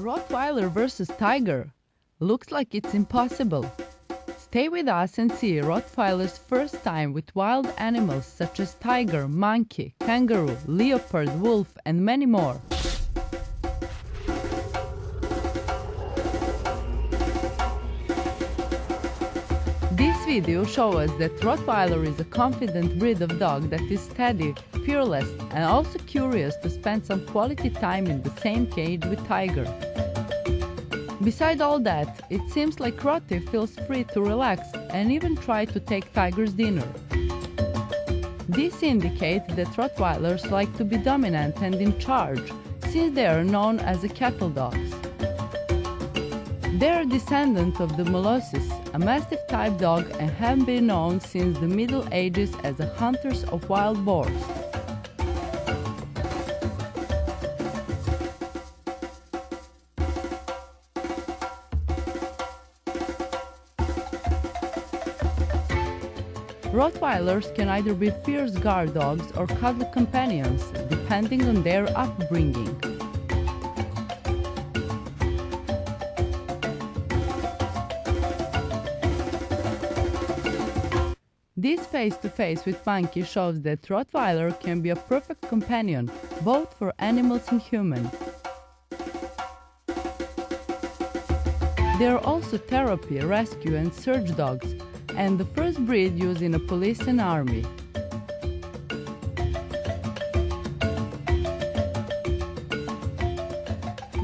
Rottweiler versus tiger. Looks like it's impossible. Stay with us and see Rottweiler's first time with wild animals such as tiger, monkey, kangaroo, leopard, wolf, and many more. This video shows us that Rottweiler is a confident breed of dog that is steady, fearless, and also curious to spend some quality time in the same cage with tiger. Beside all that, it seems like Rottie feels free to relax and even try to take tiger's dinner. This indicates that Rottweilers like to be dominant and in charge, since they are known as the cattle dogs. They are descendants of the Molosses, a mastiff-type dog, and have been known since the Middle Ages as the hunters of wild boars. Rottweilers can either be fierce guard dogs or cuddle companions, depending on their upbringing. This face-to-face with monkey shows that Rottweiler can be a perfect companion, both for animals and humans. They are also therapy, rescue, and search dogs, and the first breed used in a police and army.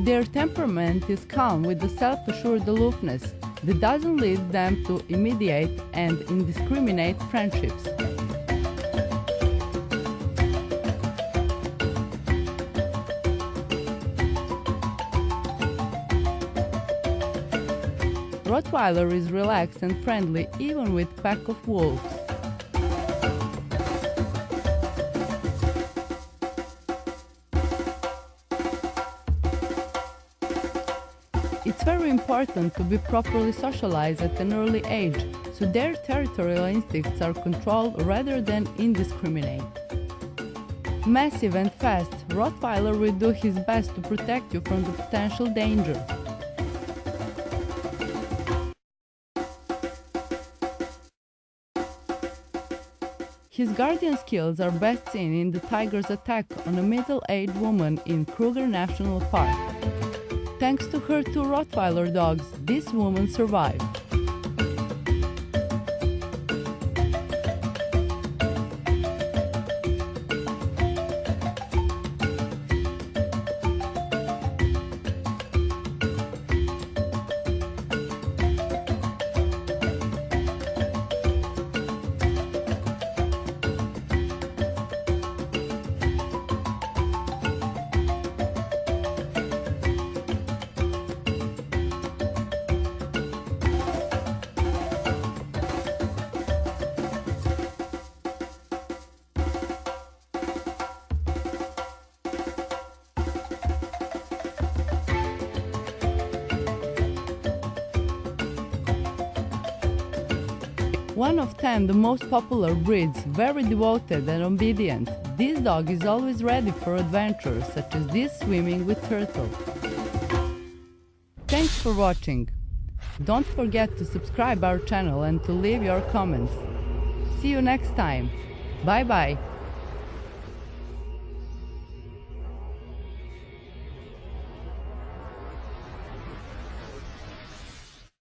Their temperament is calm with a self-assured aloofness that doesn't lead them to immediate and indiscriminate friendships. Rottweiler is relaxed and friendly even with a pack of wolves. It's very important to be properly socialized at an early age, so their territorial instincts are controlled rather than indiscriminate. Massive and fast, Rottweiler will do his best to protect you from the potential danger. His guardian skills are best seen in the tiger's attack on a middle-aged woman in Kruger National Park. Thanks to her two Rottweiler dogs, this woman survived. One of 10 the most popular breeds, very devoted and obedient. This dog is always ready for adventures, such as this swimming with turtle. Thanks for watching. Don't forget to subscribe our channel and to leave your comments. See you next time. Bye bye.